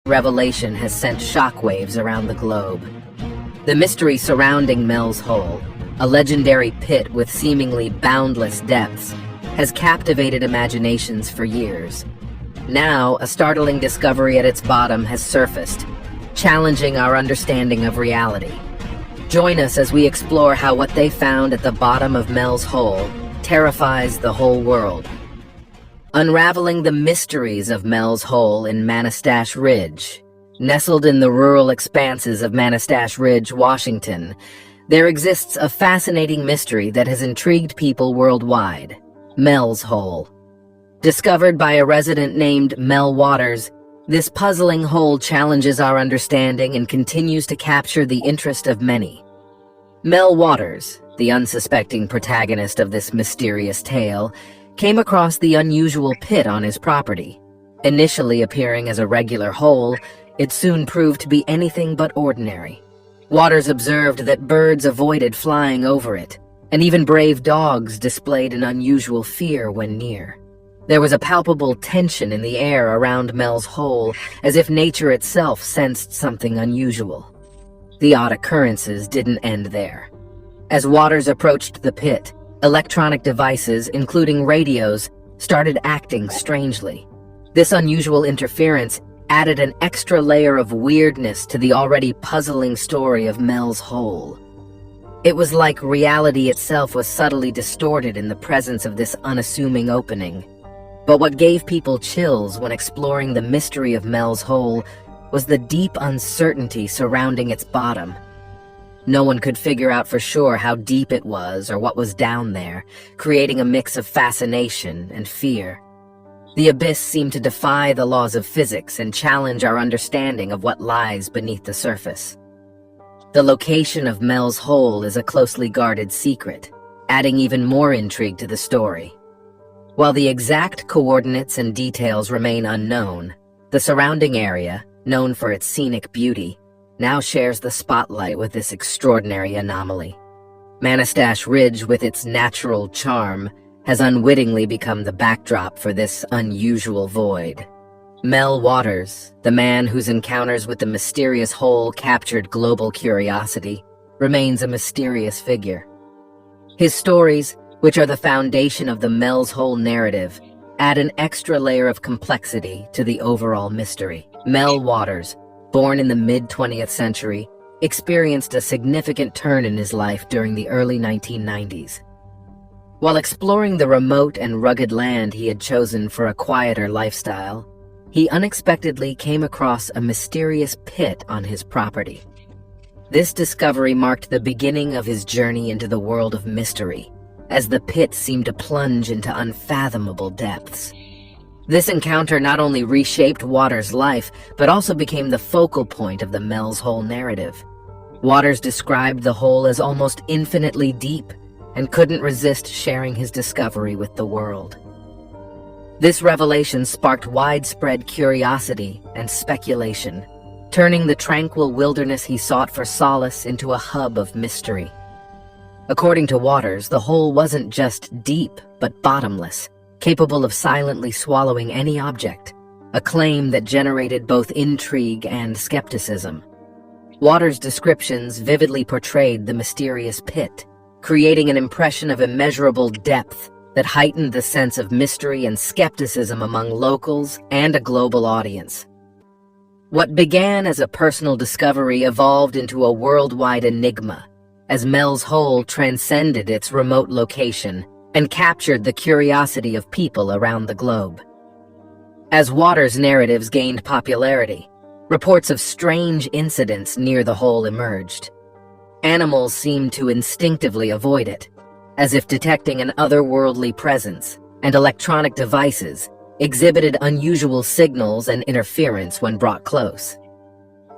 Revelation has sent shockwaves around the globe. The mystery surrounding Mel's Hole, a legendary pit with seemingly boundless depths, has captivated imaginations for years. Now, a startling discovery at its bottom has surfaced, challenging our understanding of reality. Join us as we explore how what they found at the bottom of Mel's Hole terrifies the whole world. Unraveling the mysteries of Mel's Hole in Manastash Ridge. Nestled in the rural expanses of Manastash Ridge, Washington, there exists a fascinating mystery that has intrigued people worldwide. Mel's Hole. Discovered by a resident named Mel Waters, this puzzling hole challenges our understanding and continues to capture the interest of many. Mel Waters, the unsuspecting protagonist of this mysterious tale, came across the unusual pit on his property. Initially appearing as a regular hole, it soon proved to be anything but ordinary. Waters observed that birds avoided flying over it, and even brave dogs displayed an unusual fear when near. There was a palpable tension in the air around Mel's Hole, as if nature itself sensed something unusual. The odd occurrences didn't end there. As Waters approached the pit, electronic devices, including radios, started acting strangely. This unusual interference added an extra layer of weirdness to the already puzzling story of Mel's Hole. It was like reality itself was subtly distorted in the presence of this unassuming opening. But what gave people chills when exploring the mystery of Mel's Hole was the deep uncertainty surrounding its bottom. No one could figure out for sure how deep it was or what was down there, creating a mix of fascination and fear. The abyss seemed to defy the laws of physics and challenge our understanding of what lies beneath the surface. The location of Mel's Hole is a closely guarded secret, adding even more intrigue to the story. While the exact coordinates and details remain unknown, the surrounding area, known for its scenic beauty, now shares the spotlight with this extraordinary anomaly. Manastash Ridge, with its natural charm, has unwittingly become the backdrop for this unusual void. Mel Waters, the man whose encounters with the mysterious hole captured global curiosity, remains a mysterious figure. His stories, which are the foundation of the Mel's Hole narrative, add an extra layer of complexity to the overall mystery. Mel Waters, born in the mid-20th century, experienced a significant turn in his life during the early 1990s. While exploring the remote and rugged land he had chosen for a quieter lifestyle, he unexpectedly came across a mysterious pit on his property. This discovery marked the beginning of his journey into the world of mystery, as the pit seemed to plunge into unfathomable depths. This encounter not only reshaped Waters' life, but also became the focal point of the Mel's Hole narrative. Waters described the hole as almost infinitely deep, and couldn't resist sharing his discovery with the world. This revelation sparked widespread curiosity and speculation, turning the tranquil wilderness he sought for solace into a hub of mystery. According to Waters, the hole wasn't just deep, but bottomless, capable of silently swallowing any object, a claim that generated both intrigue and skepticism. Waters' descriptions vividly portrayed the mysterious pit, creating an impression of immeasurable depth that heightened the sense of mystery and skepticism among locals and a global audience. What began as a personal discovery evolved into a worldwide enigma, as Mel's Hole transcended its remote location and captured the curiosity of people around the globe. As Waters' narratives gained popularity, reports of strange incidents near the hole emerged. Animals seemed to instinctively avoid it, as if detecting an otherworldly presence, and electronic devices exhibited unusual signals and interference when brought close.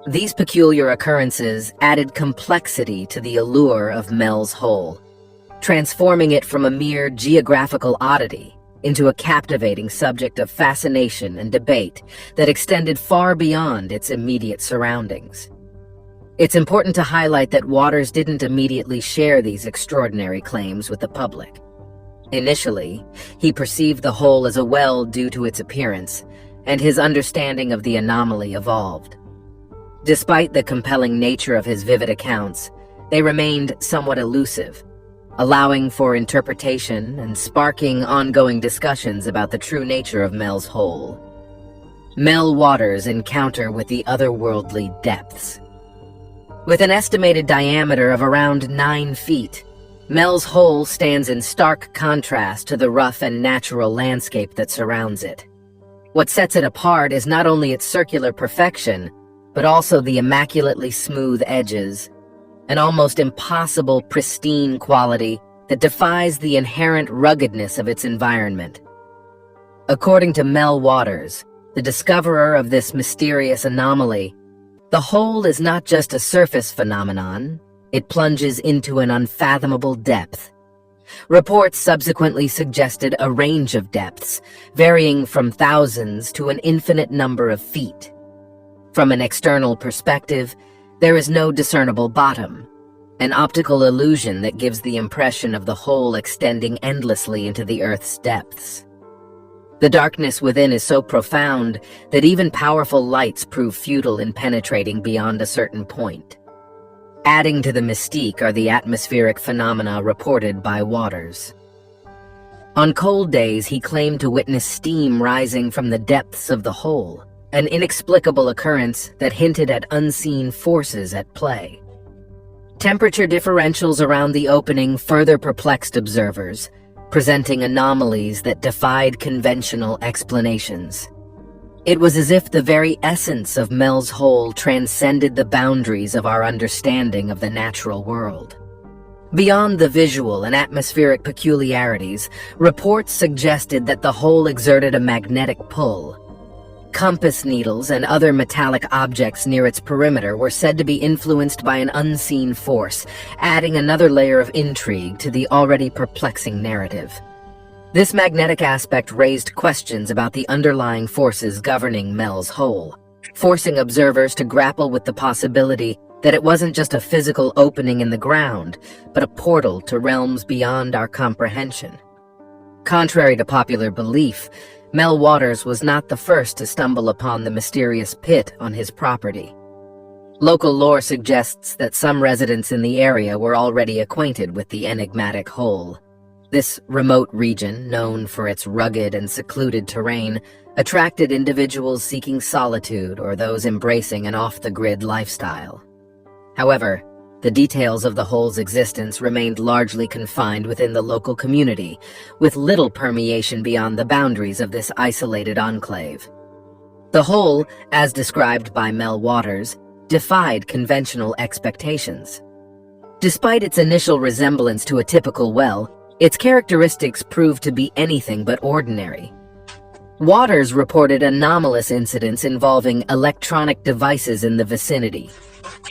These peculiar occurrences added complexity to the allure of Mel's Hole, transforming it from a mere geographical oddity into a captivating subject of fascination and debate that extended far beyond its immediate surroundings. It's important to highlight that Waters didn't immediately share these extraordinary claims with the public. Initially, he perceived the hole as a well due to its appearance, and his understanding of the anomaly evolved. Despite the compelling nature of his vivid accounts, they remained somewhat elusive, allowing for interpretation and sparking ongoing discussions about the true nature of Mel's Hole. Mel Waters' encounter with the otherworldly depths. With an estimated diameter of around 9 feet, Mel's Hole stands in stark contrast to the rough and natural landscape that surrounds it. What sets it apart is not only its circular perfection, but also the immaculately smooth edges, an almost impossible pristine quality that defies the inherent ruggedness of its environment. According to Mel Waters, the discoverer of this mysterious anomaly, the hole is not just a surface phenomenon, it plunges into an unfathomable depth. Reports subsequently suggested a range of depths, varying from thousands to an infinite number of feet. From an external perspective, there is no discernible bottom, an optical illusion that gives the impression of the hole extending endlessly into the Earth's depths. The darkness within is so profound that even powerful lights prove futile in penetrating beyond a certain point. Adding to the mystique are the atmospheric phenomena reported by Waters. On cold days, he claimed to witness steam rising from the depths of the hole, an inexplicable occurrence that hinted at unseen forces at play. Temperature differentials around the opening further perplexed observers, presenting anomalies that defied conventional explanations. It was as if the very essence of Mel's Hole transcended the boundaries of our understanding of the natural world. Beyond the visual and atmospheric peculiarities, reports suggested that the hole exerted a magnetic pull. Compass needles and other metallic objects near its perimeter were said to be influenced by an unseen force, adding another layer of intrigue to the already perplexing narrative. This magnetic aspect raised questions about the underlying forces governing Mel's Hole, forcing observers to grapple with the possibility that it wasn't just a physical opening in the ground, but a portal to realms beyond our comprehension. Contrary to popular belief, Mel Waters was not the first to stumble upon the mysterious pit on his property. Local lore suggests that some residents in the area were already acquainted with the enigmatic hole. This remote region, known for its rugged and secluded terrain, attracted individuals seeking solitude or those embracing an off-the-grid lifestyle. However, the details of the hole's existence remained largely confined within the local community, with little permeation beyond the boundaries of this isolated enclave. The hole, as described by Mel Waters, defied conventional expectations. Despite its initial resemblance to a typical well, its characteristics proved to be anything but ordinary. Waters reported anomalous incidents involving electronic devices in the vicinity.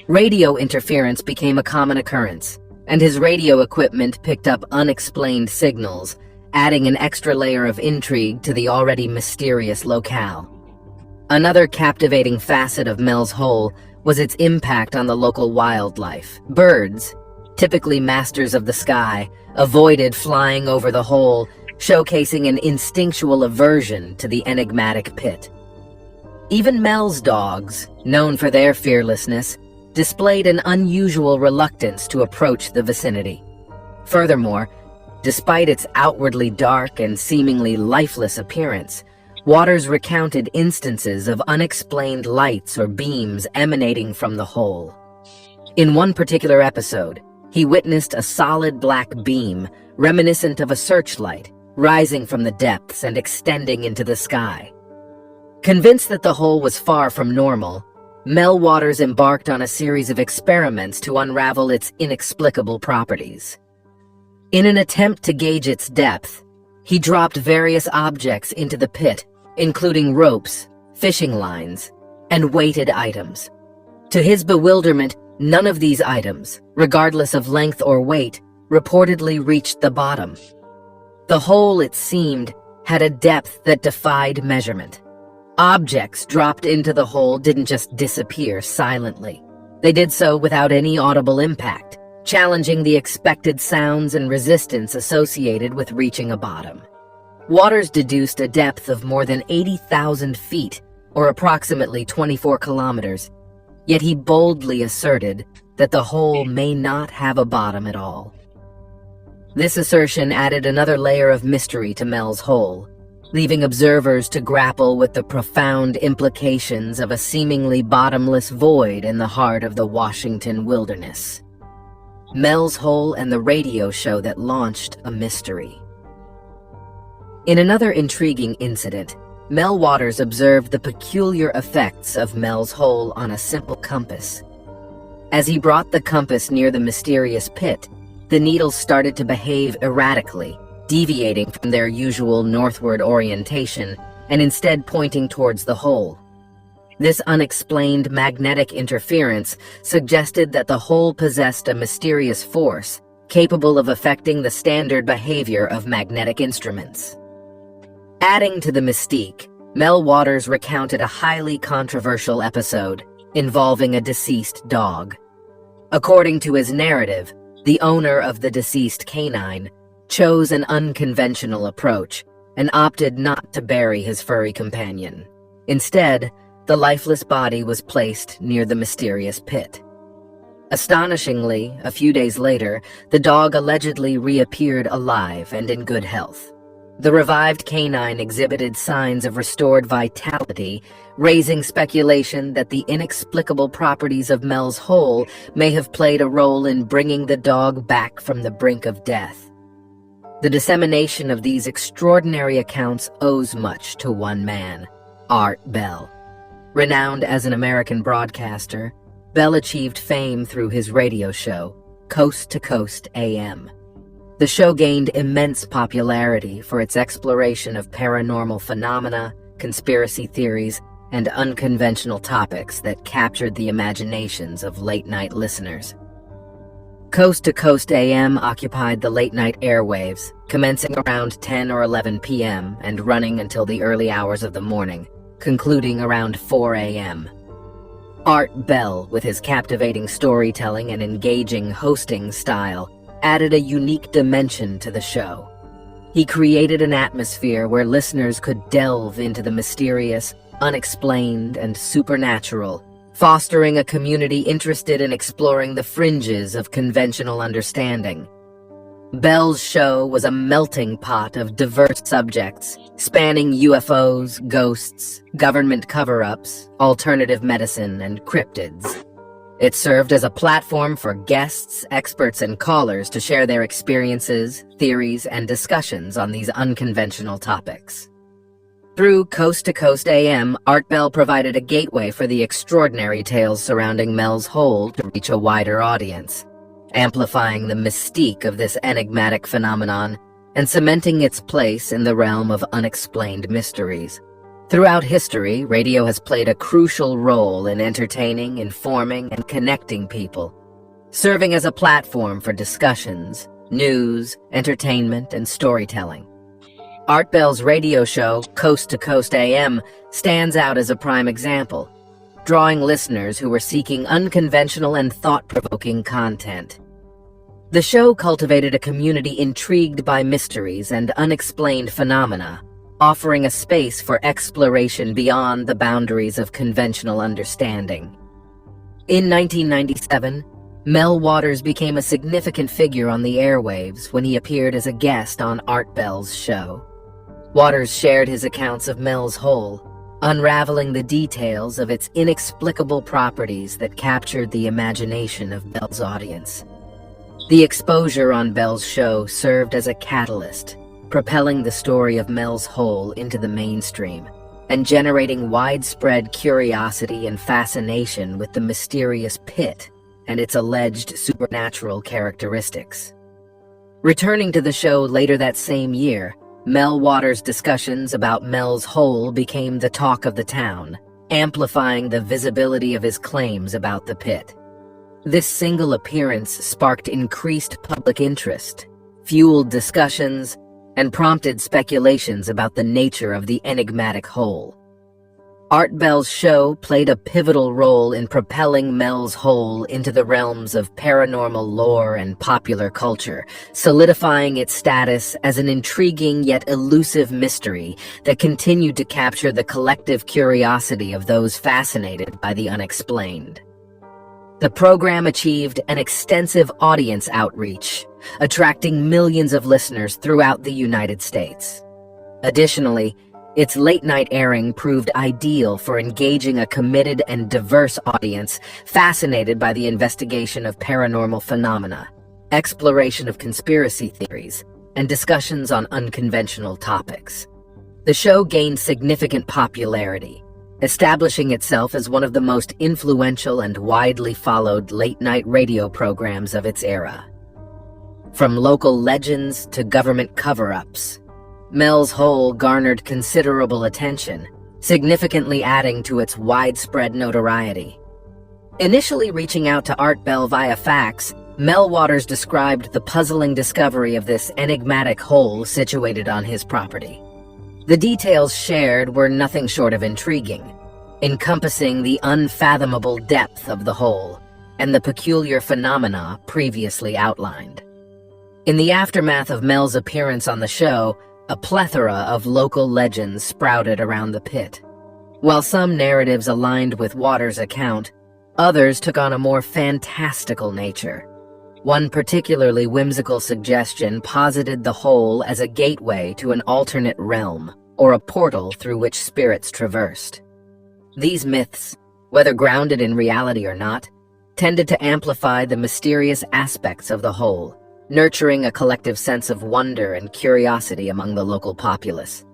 Radio interference became a common occurrence, and his radio equipment picked up unexplained signals, adding an extra layer of intrigue to the already mysterious locale. Another captivating facet of Mel's Hole was its impact on the local wildlife. Birds, typically masters of the sky, avoided flying over the hole, showcasing an instinctual aversion to the enigmatic pit. Even Mel's dogs, known for their fearlessness, displayed an unusual reluctance to approach the vicinity. Furthermore, despite its outwardly dark and seemingly lifeless appearance, Waters recounted instances of unexplained lights or beams emanating from the hole. In one particular episode, he witnessed a solid black beam, reminiscent of a searchlight, rising from the depths and extending into the sky. Convinced that the hole was far from normal, Mel Waters embarked on a series of experiments to unravel its inexplicable properties. In an attempt to gauge its depth, he dropped various objects into the pit, including ropes, fishing lines, and weighted items. To his bewilderment, none of these items, regardless of length or weight, reportedly reached the bottom. The hole, it seemed, had a depth that defied measurement. Objects dropped into the hole didn't just disappear silently. They did so without any audible impact, challenging the expected sounds and resistance associated with reaching a bottom. Waters deduced a depth of more than 80,000 feet, or approximately 24 kilometers, yet he boldly asserted that the hole may not have a bottom at all. This assertion added another layer of mystery to Mel's Hole, leaving observers to grapple with the profound implications of a seemingly bottomless void in the heart of the Washington wilderness. Mel's Hole and the radio show that launched a mystery. In another intriguing incident, Mel Waters observed the peculiar effects of Mel's Hole on a simple compass. As he brought the compass near the mysterious pit, the needles started to behave erratically, deviating from their usual northward orientation and instead pointing towards the hole. This unexplained magnetic interference suggested that the hole possessed a mysterious force capable of affecting the standard behavior of magnetic instruments. Adding to the mystique, Mel Waters recounted a highly controversial episode involving a deceased dog. According to his narrative, the owner of the deceased canine chose an unconventional approach and opted not to bury his furry companion. Instead, the lifeless body was placed near the mysterious pit. Astonishingly, a few days later, the dog allegedly reappeared alive and in good health. The revived canine exhibited signs of restored vitality, raising speculation that the inexplicable properties of Mel's Hole may have played a role in bringing the dog back from the brink of death. The dissemination of these extraordinary accounts owes much to one man, Art Bell. Renowned as an American broadcaster, Bell achieved fame through his radio show, Coast to Coast AM. The show gained immense popularity for its exploration of paranormal phenomena, conspiracy theories, and unconventional topics that captured the imaginations of late-night listeners. Coast to Coast AM occupied the late-night airwaves, commencing around 10 or 11 p.m. and running until the early hours of the morning, concluding around 4 a.m. Art Bell, with his captivating storytelling and engaging hosting style, added a unique dimension to the show. He created an atmosphere where listeners could delve into the mysterious, unexplained, and supernatural, fostering a community interested in exploring the fringes of conventional understanding. Bell's show was a melting pot of diverse subjects, spanning UFOs, ghosts, government cover-ups, alternative medicine, and cryptids. It served as a platform for guests, experts, and callers to share their experiences, theories, and discussions on these unconventional topics. Through Coast to Coast AM, Art Bell provided a gateway for the extraordinary tales surrounding Mel's Hole to reach a wider audience, amplifying the mystique of this enigmatic phenomenon and cementing its place in the realm of unexplained mysteries. Throughout history, radio has played a crucial role in entertaining, informing, and connecting people, serving as a platform for discussions, news, entertainment, and storytelling. Art Bell's radio show, Coast to Coast AM, stands out as a prime example, drawing listeners who were seeking unconventional and thought-provoking content. The show cultivated a community intrigued by mysteries and unexplained phenomena, offering a space for exploration beyond the boundaries of conventional understanding. In 1997, Mel Waters became a significant figure on the airwaves when he appeared as a guest on Art Bell's show. Waters shared his accounts of Mel's Hole, unraveling the details of its inexplicable properties that captured the imagination of Bell's audience. The exposure on Bell's show served as a catalyst, propelling the story of Mel's Hole into the mainstream and generating widespread curiosity and fascination with the mysterious pit and its alleged supernatural characteristics. Returning to the show later that same year, Mel Waters' discussions about Mel's Hole became the talk of the town, amplifying the visibility of his claims about the pit. This single appearance sparked increased public interest, fueled discussions, and prompted speculations about the nature of the enigmatic hole. Art Bell's show played a pivotal role in propelling Mel's Hole into the realms of paranormal lore and popular culture, solidifying its status as an intriguing yet elusive mystery that continued to capture the collective curiosity of those fascinated by the unexplained. The program achieved an extensive audience outreach, attracting millions of listeners throughout the United States. Additionally, its late-night airing proved ideal for engaging a committed and diverse audience fascinated by the investigation of paranormal phenomena, exploration of conspiracy theories, and discussions on unconventional topics. The show gained significant popularity, establishing itself as one of the most influential and widely followed late-night radio programs of its era. From local legends to government cover-ups, Mel's Hole garnered considerable attention, significantly adding to its widespread notoriety. Initially reaching out to Art Bell via fax, Mel Waters described the puzzling discovery of this enigmatic hole situated on his property. The details shared were nothing short of intriguing, encompassing the unfathomable depth of the hole and the peculiar phenomena previously outlined. In the aftermath of Mel's appearance on the show, a plethora of local legends sprouted around the pit. While some narratives aligned with Waters' account, others took on a more fantastical nature. One particularly whimsical suggestion posited the hole as a gateway to an alternate realm, or a portal through which spirits traversed. These myths, whether grounded in reality or not, tended to amplify the mysterious aspects of the hole, nurturing a collective sense of wonder and curiosity among the local populace.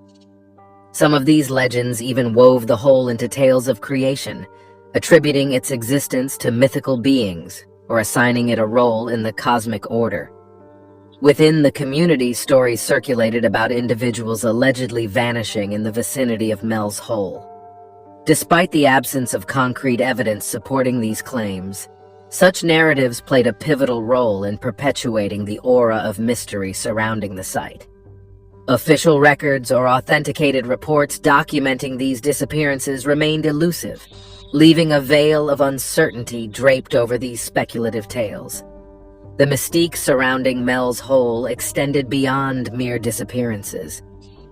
Some of these legends even wove the hole into tales of creation, attributing its existence to mythical beings or assigning it a role in the cosmic order. Within the community, stories circulated about individuals allegedly vanishing in the vicinity of Mel's Hole. Despite the absence of concrete evidence supporting these claims, such narratives played a pivotal role in perpetuating the aura of mystery surrounding the site. Official records or authenticated reports documenting these disappearances remained elusive, leaving a veil of uncertainty draped over these speculative tales. The mystique surrounding Mel's Hole extended beyond mere disappearances.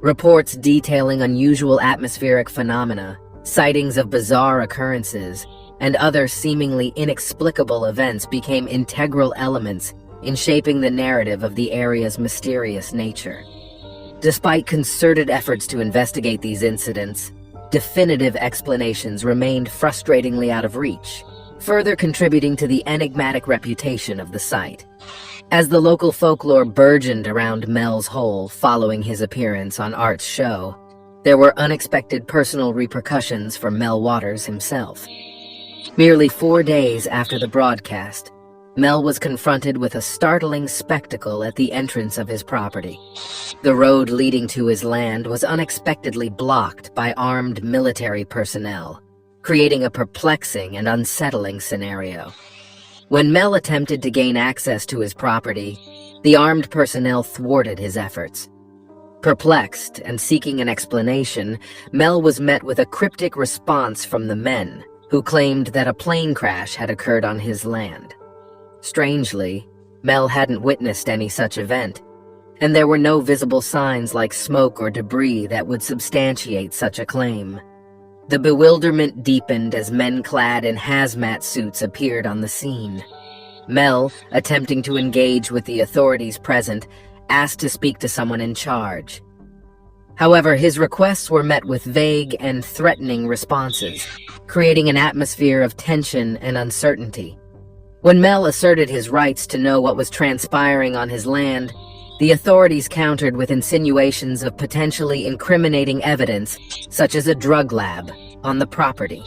Reports detailing unusual atmospheric phenomena, sightings of bizarre occurrences, and other seemingly inexplicable events became integral elements in shaping the narrative of the area's mysterious nature. Despite concerted efforts to investigate these incidents, definitive explanations remained frustratingly out of reach, further contributing to the enigmatic reputation of the site. As the local folklore burgeoned around Mel's Hole following his appearance on Art's show, there were unexpected personal repercussions for Mel Waters himself. Merely 4 days after the broadcast, Mel was confronted with a startling spectacle at the entrance of his property. The road leading to his land was unexpectedly blocked by armed military personnel, creating a perplexing and unsettling scenario. When Mel attempted to gain access to his property, the armed personnel thwarted his efforts. Perplexed and seeking an explanation, Mel was met with a cryptic response from the men, who claimed that a plane crash had occurred on his land. Strangely, Mel hadn't witnessed any such event, and there were no visible signs like smoke or debris that would substantiate such a claim. The bewilderment deepened as men clad in hazmat suits appeared on the scene. Mel, attempting to engage with the authorities present, asked to speak to someone in charge. However, his requests were met with vague and threatening responses, creating an atmosphere of tension and uncertainty. When Mel asserted his rights to know what was transpiring on his land, the authorities countered with insinuations of potentially incriminating evidence, such as a drug lab, on the property.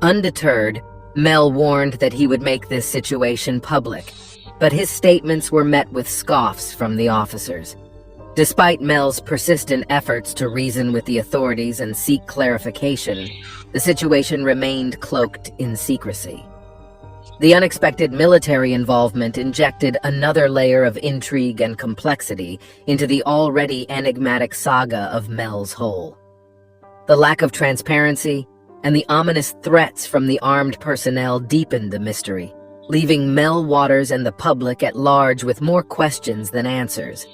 Undeterred, Mel warned that he would make this situation public, but his statements were met with scoffs from the officers. Despite Mel's persistent efforts to reason with the authorities and seek clarification, the situation remained cloaked in secrecy. The unexpected military involvement injected another layer of intrigue and complexity into the already enigmatic saga of Mel's Hole. The lack of transparency and the ominous threats from the armed personnel deepened the mystery, leaving Mel Waters and the public at large with more questions than answers.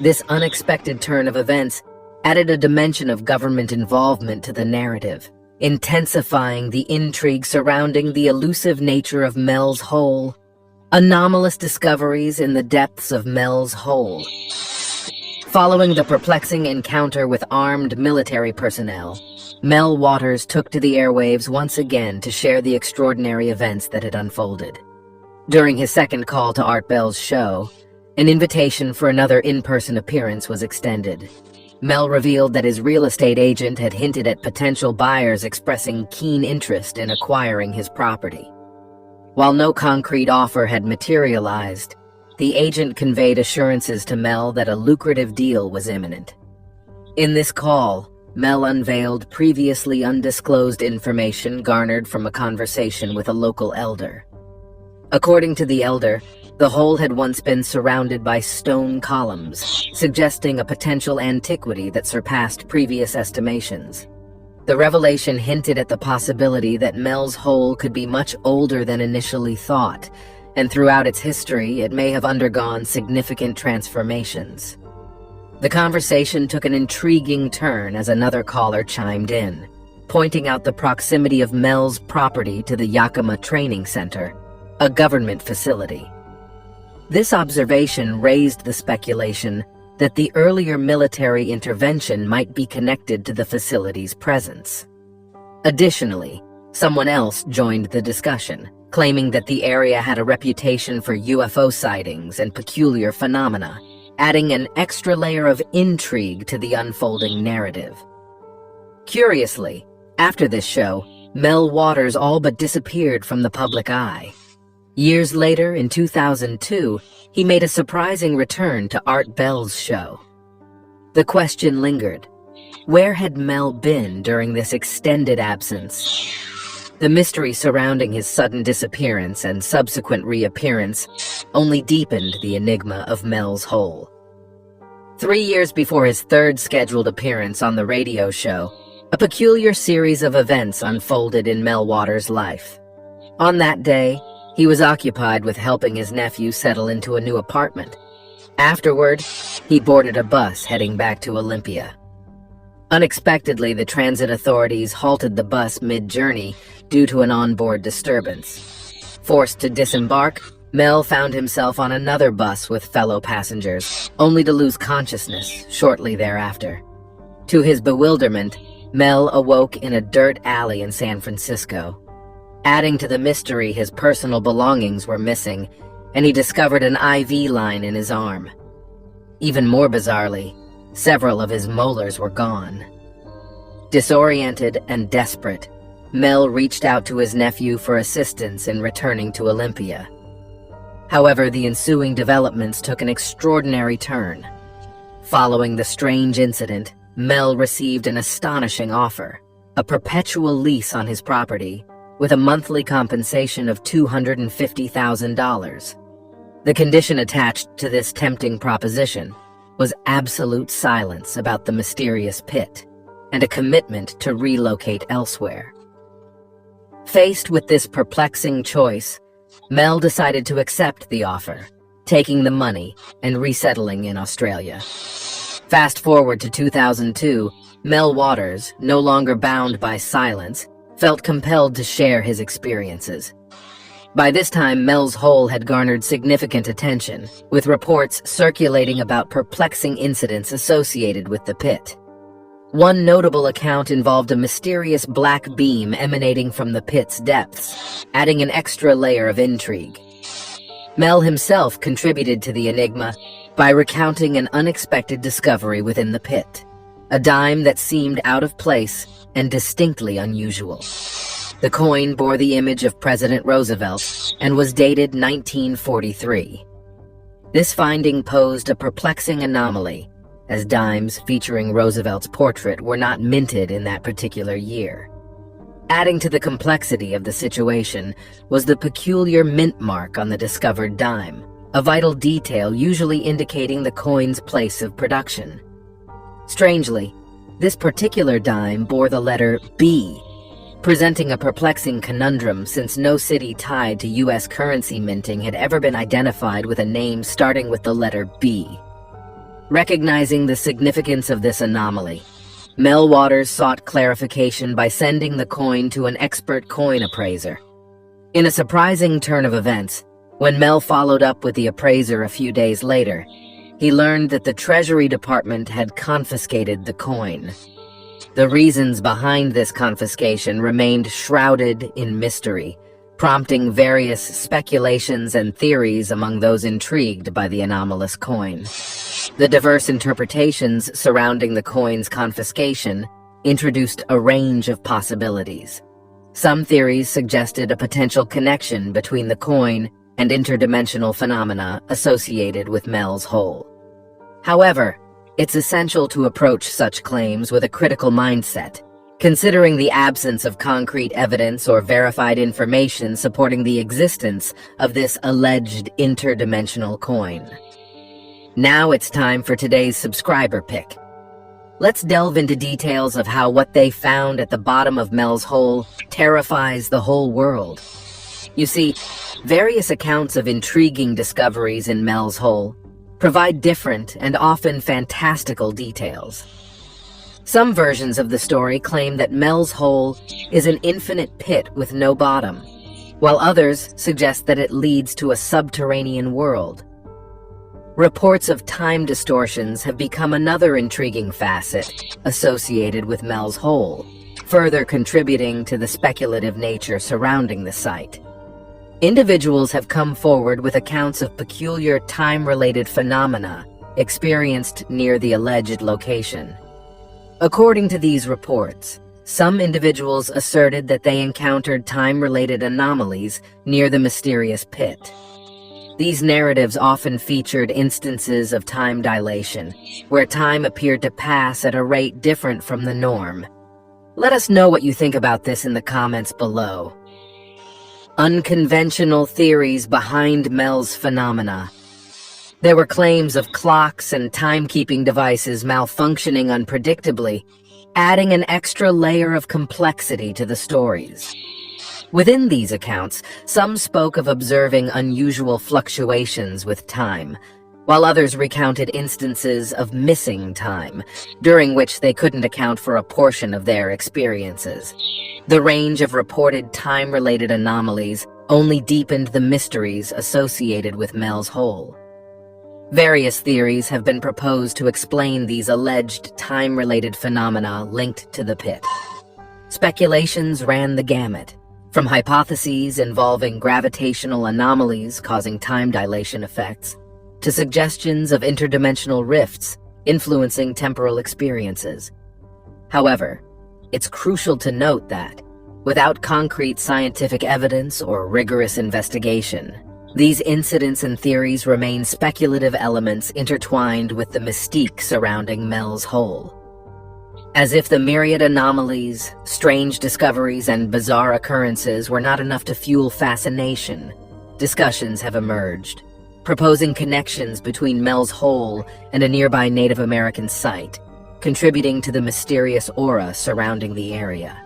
This unexpected turn of events added a dimension of government involvement to the narrative, intensifying the intrigue surrounding the elusive nature of Mel's Hole. Anomalous discoveries in the depths of Mel's Hole. Following the perplexing encounter with armed military personnel, Mel Waters took to the airwaves once again to share the extraordinary events that had unfolded. During his second call to Art Bell's show, an invitation for another in-person appearance was extended. Mel revealed that his real estate agent had hinted at potential buyers expressing keen interest in acquiring his property. While no concrete offer had materialized, the agent conveyed assurances to Mel that a lucrative deal was imminent. In this call, Mel unveiled previously undisclosed information garnered from a conversation with a local elder. According to the elder, the hole had once been surrounded by stone columns, suggesting a potential antiquity that surpassed previous estimations. The revelation hinted at the possibility that Mel's Hole could be much older than initially thought, and throughout its history, it may have undergone significant transformations. The conversation took an intriguing turn as another caller chimed in, pointing out the proximity of Mel's property to the Yakima Training Center, a government facility. This observation raised the speculation that the earlier military intervention might be connected to the facility's presence. Additionally, someone else joined the discussion, claiming that the area had a reputation for UFO sightings and peculiar phenomena, adding an extra layer of intrigue to the unfolding narrative. Curiously, after this show, Mel Waters all but disappeared from the public eye. Years later, in 2002, he made a surprising return to Art Bell's show. The question lingered: where had Mel been during this extended absence? The mystery surrounding his sudden disappearance and subsequent reappearance only deepened the enigma of Mel's Hole. 3 years before his third scheduled appearance on the radio show, a peculiar series of events unfolded in Mel Waters' life. On that day, he was occupied with helping his nephew settle into a new apartment. Afterward, he boarded a bus heading back to Olympia. Unexpectedly, the transit authorities halted the bus mid-journey due to an onboard disturbance. Forced to disembark, Mel found himself on another bus with fellow passengers, only to lose consciousness shortly thereafter. To his bewilderment, Mel awoke in a dirt alley in San Francisco. Adding to the mystery, his personal belongings were missing, and he discovered an IV line in his arm. Even more bizarrely, several of his molars were gone. Disoriented and desperate, Mel reached out to his nephew for assistance in returning to Olympia. However, the ensuing developments took an extraordinary turn. Following the strange incident, Mel received an astonishing offer: a perpetual lease on his property, with a monthly compensation of $250,000. The condition attached to this tempting proposition was absolute silence about the mysterious pit, and a commitment to relocate elsewhere. Faced with this perplexing choice, Mel decided to accept the offer, taking the money and resettling in Australia. Fast forward to 2002, Mel Waters, no longer bound by silence, felt compelled to share his experiences. By this time, Mel's Hole had garnered significant attention, with reports circulating about perplexing incidents associated with the pit. One notable account involved a mysterious black beam emanating from the pit's depths, adding an extra layer of intrigue. Mel himself contributed to the enigma by recounting an unexpected discovery within the pit, a dime that seemed out of place and distinctly unusual. The coin bore the image of President Roosevelt and was dated 1943. This finding posed a perplexing anomaly, as dimes featuring Roosevelt's portrait were not minted in that particular year. Adding to the complexity of the situation was the peculiar mint mark on the discovered dime, a vital detail usually indicating the coin's place of production. Strangely, This particular dime bore the letter B, presenting a perplexing conundrum since no city tied to U.S. currency minting had ever been identified with a name starting with the letter B. Recognizing the significance of this anomaly, Mel Waters sought clarification by sending the coin to an expert coin appraiser. In a surprising turn of events, when Mel followed up with the appraiser a few days later, he learned that the Treasury Department had confiscated the coin. The reasons behind this confiscation remained shrouded in mystery, prompting various speculations and theories among those intrigued by the anomalous coin. The diverse interpretations surrounding the coin's confiscation introduced a range of possibilities. Some theories suggested a potential connection between the coin and interdimensional phenomena associated with Mel's hole. However, it's essential to approach such claims with a critical mindset, considering the absence of concrete evidence or verified information supporting the existence of this alleged interdimensional coin. Now it's time for today's subscriber pick. Let's delve into details of how what they found at the bottom of Mel's hole terrifies the whole world. You see, various accounts of intriguing discoveries in Mel's hole provide different and often fantastical details. Some versions of the story claim that Mel's hole is an infinite pit with no bottom, while others suggest that it leads to a subterranean world. Reports of time distortions have become another intriguing facet associated with Mel's hole, further contributing to the speculative nature surrounding the site. Individuals have come forward with accounts of peculiar time-related phenomena experienced near the alleged location. According to these reports, some individuals asserted that they encountered time-related anomalies near the mysterious pit. These narratives often featured instances of time dilation, where time appeared to pass at a rate different from the norm. Let us know what you think about this in the comments below. Unconventional theories behind Mel's phenomena. There were claims of clocks and timekeeping devices malfunctioning unpredictably, adding an extra layer of complexity to the stories. Within these accounts, some spoke of observing unusual fluctuations with time, while others recounted instances of missing time, during which they couldn't account for a portion of their experiences. The range of reported time-related anomalies only deepened the mysteries associated with Mel's hole. Various theories have been proposed to explain these alleged time-related phenomena linked to the pit. Speculations ran the gamut, from hypotheses involving gravitational anomalies causing time dilation effects, to suggestions of interdimensional rifts influencing temporal experiences. However, it's crucial to note that, without concrete scientific evidence or rigorous investigation, these incidents and theories remain speculative elements intertwined with the mystique surrounding Mel's hole. As if the myriad anomalies, strange discoveries, and bizarre occurrences were not enough to fuel fascination, discussions have emerged, proposing connections between Mel's hole and a nearby Native American site, contributing to the mysterious aura surrounding the area.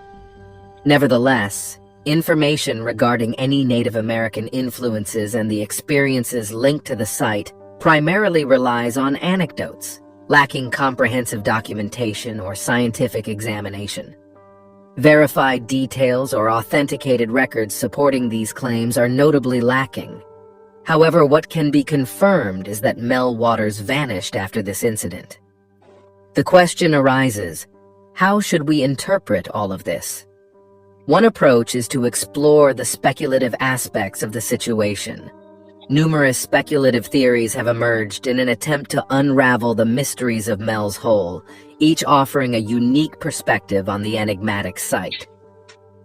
Nevertheless, information regarding any Native American influences and the experiences linked to the site primarily relies on anecdotes, lacking comprehensive documentation or scientific examination. Verified details or authenticated records supporting these claims are notably lacking. However, what can be confirmed is that Mel Waters vanished after this incident. The question arises, how should we interpret all of this? One approach is to explore the speculative aspects of the situation. Numerous speculative theories have emerged in an attempt to unravel the mysteries of Mel's hole, each offering a unique perspective on the enigmatic site.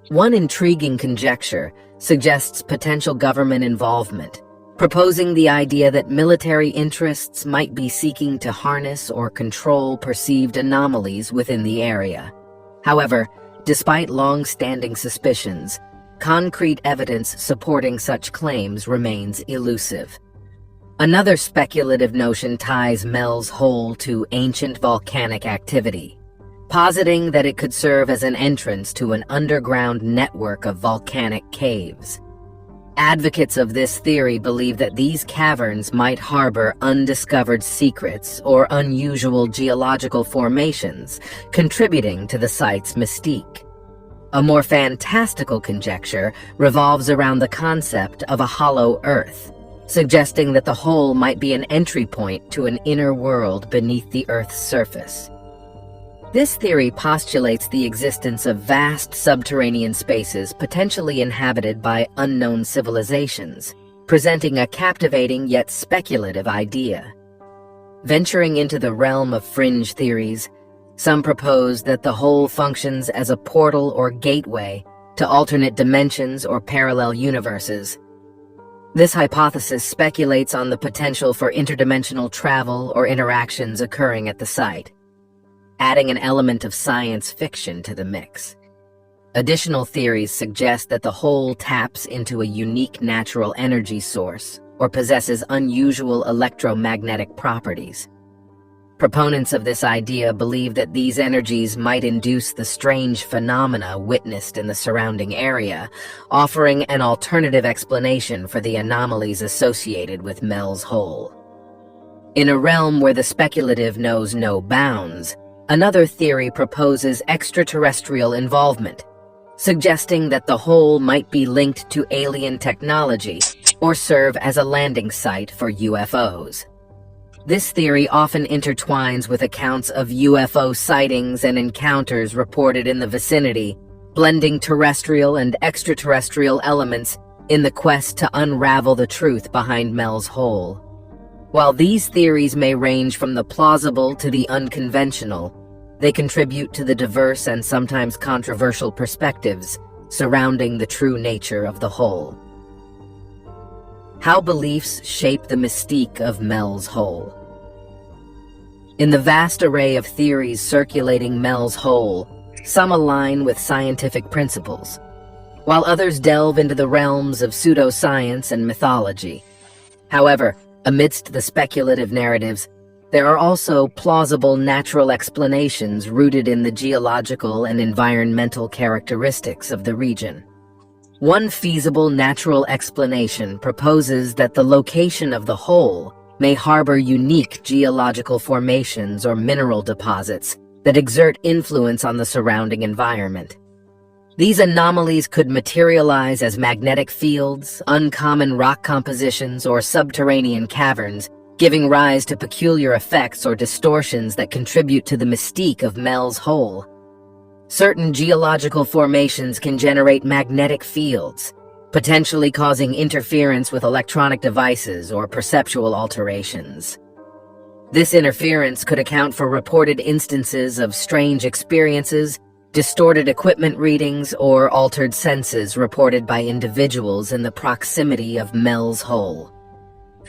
One intriguing conjecture suggests potential government involvement, proposing the idea that military interests might be seeking to harness or control perceived anomalies within the area. However, despite long-standing suspicions, concrete evidence supporting such claims remains elusive. Another speculative notion ties Mel's hole to ancient volcanic activity. positing that it could serve as an entrance to an underground network of volcanic caves. Advocates of this theory believe that these caverns might harbor undiscovered secrets or unusual geological formations, contributing to the site's mystique. A more fantastical conjecture revolves around the concept of a hollow Earth, suggesting that the hole might be an entry point to an inner world beneath the Earth's surface. This theory postulates the existence of vast subterranean spaces potentially inhabited by unknown civilizations, presenting a captivating yet speculative idea. Venturing into the realm of fringe theories, some propose that the hole functions as a portal or gateway to alternate dimensions or parallel universes. This hypothesis speculates on the potential for interdimensional travel or interactions occurring at the site, adding an element of science fiction to the mix. Additional theories suggest that the hole taps into a unique natural energy source or possesses unusual electromagnetic properties. Proponents of this idea believe that these energies might induce the strange phenomena witnessed in the surrounding area, offering an alternative explanation for the anomalies associated with Mel's Hole. In a realm where the speculative knows no bounds, another theory proposes extraterrestrial involvement, suggesting that the hole might be linked to alien technology or serve as a landing site for UFOs. This theory often intertwines with accounts of UFO sightings and encounters reported in the vicinity, blending terrestrial and extraterrestrial elements in the quest to unravel the truth behind Mel's Hole. While these theories may range from the plausible to the unconventional, they contribute to the diverse and sometimes controversial perspectives surrounding the true nature of the hole. How beliefs shape the mystique of Mel's Hole. In the vast array of theories circulating Mel's Hole, some align with scientific principles, while others delve into the realms of pseudoscience and mythology. However, amidst the speculative narratives, there are also plausible natural explanations rooted in the geological and environmental characteristics of the region. One feasible natural explanation proposes that the location of the hole may harbor unique geological formations or mineral deposits that exert influence on the surrounding environment. These anomalies could materialize as magnetic fields, uncommon rock compositions, or subterranean caverns, giving rise to peculiar effects or distortions that contribute to the mystique of Mel's Hole. Certain geological formations can generate magnetic fields, potentially causing interference with electronic devices or perceptual alterations. This interference could account for reported instances of strange experiences, distorted equipment readings, or altered senses reported by individuals in the proximity of Mel's Hole.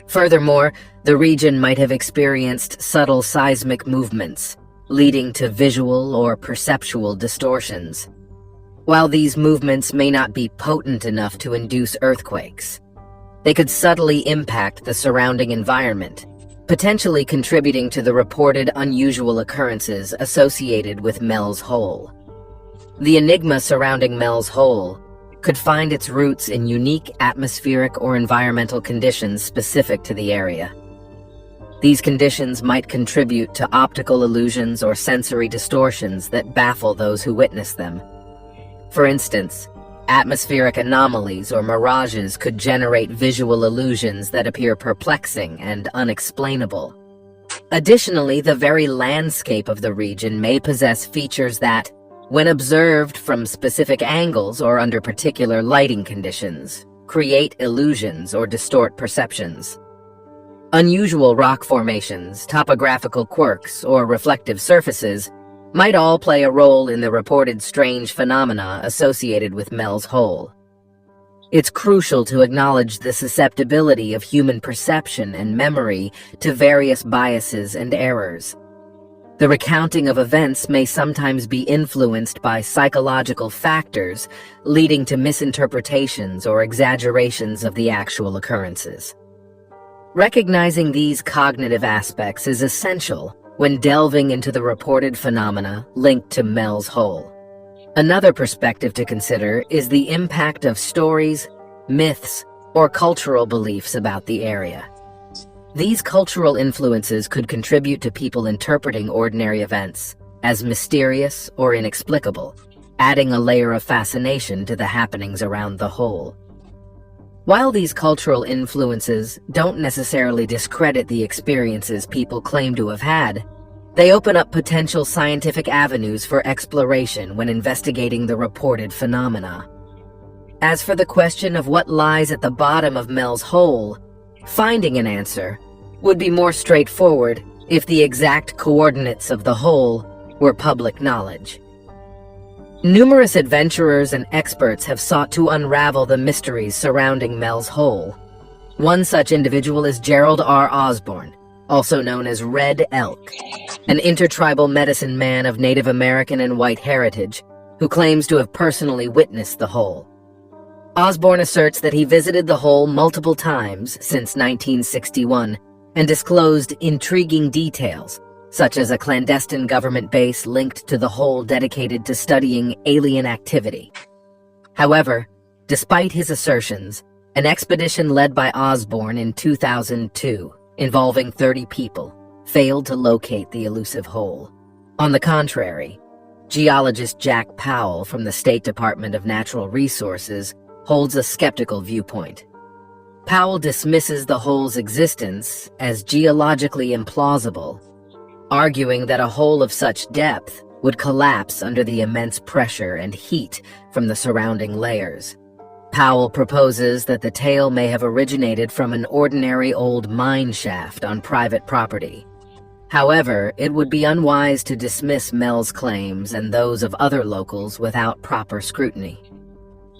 Furthermore, the region might have experienced subtle seismic movements, leading to visual or perceptual distortions. While these movements may not be potent enough to induce earthquakes, they could subtly impact the surrounding environment, potentially contributing to the reported unusual occurrences associated with Mel's Hole. The enigma surrounding Mel's Hole could find its roots in unique atmospheric or environmental conditions specific to the area. These conditions might contribute to optical illusions or sensory distortions that baffle those who witness them. For instance, atmospheric anomalies or mirages could generate visual illusions that appear perplexing and unexplainable. Additionally, the very landscape of the region may possess features that, when observed from specific angles or under particular lighting conditions, create illusions or distort perceptions. Unusual rock formations, topographical quirks, or reflective surfaces might all play a role in the reported strange phenomena associated with Mel's Hole. It's crucial to acknowledge the susceptibility of human perception and memory to various biases and errors. The recounting of events may sometimes be influenced by psychological factors, leading to misinterpretations or exaggerations of the actual occurrences. Recognizing these cognitive aspects is essential when delving into the reported phenomena linked to Mel's Hole. Another perspective to consider is the impact of stories, myths, or cultural beliefs about the area. These cultural influences could contribute to people interpreting ordinary events as mysterious or inexplicable, adding a layer of fascination to the happenings around the hole. While these cultural influences don't necessarily discredit the experiences people claim to have had, they open up potential scientific avenues for exploration when investigating the reported phenomena. As for the question of what lies at the bottom of Mel's Hole, finding an answer would be more straightforward if the exact coordinates of the hole were public knowledge. Numerous adventurers and experts have sought to unravel the mysteries surrounding Mel's Hole. One such individual is Gerald R. Osborne, also known as Red Elk, an intertribal medicine man of Native American and white heritage who claims to have personally witnessed the hole. Osborne asserts that he visited the hole multiple times since 1961 and disclosed intriguing details, such as a clandestine government base linked to the hole dedicated to studying alien activity. However, despite his assertions, an expedition led by Osborne in 2002, involving 30 people, failed to locate the elusive hole. On the contrary, geologist Jack Powell from the State Department of Natural Resources holds a skeptical viewpoint. Powell dismisses the hole's existence as geologically implausible, arguing that a hole of such depth would collapse under the immense pressure and heat from the surrounding layers. Powell proposes that the tale may have originated from an ordinary old mine shaft on private property. However, it would be unwise to dismiss Mel's claims and those of other locals without proper scrutiny.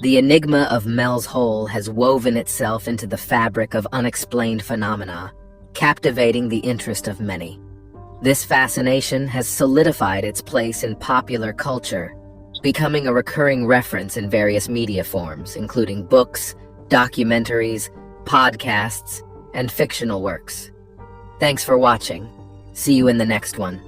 The enigma of Mel's Hole has woven itself into the fabric of unexplained phenomena, captivating the interest of many. This fascination has solidified its place in popular culture, becoming a recurring reference in various media forms, including books, documentaries, podcasts, and fictional works. Thanks for watching. See you in the next one.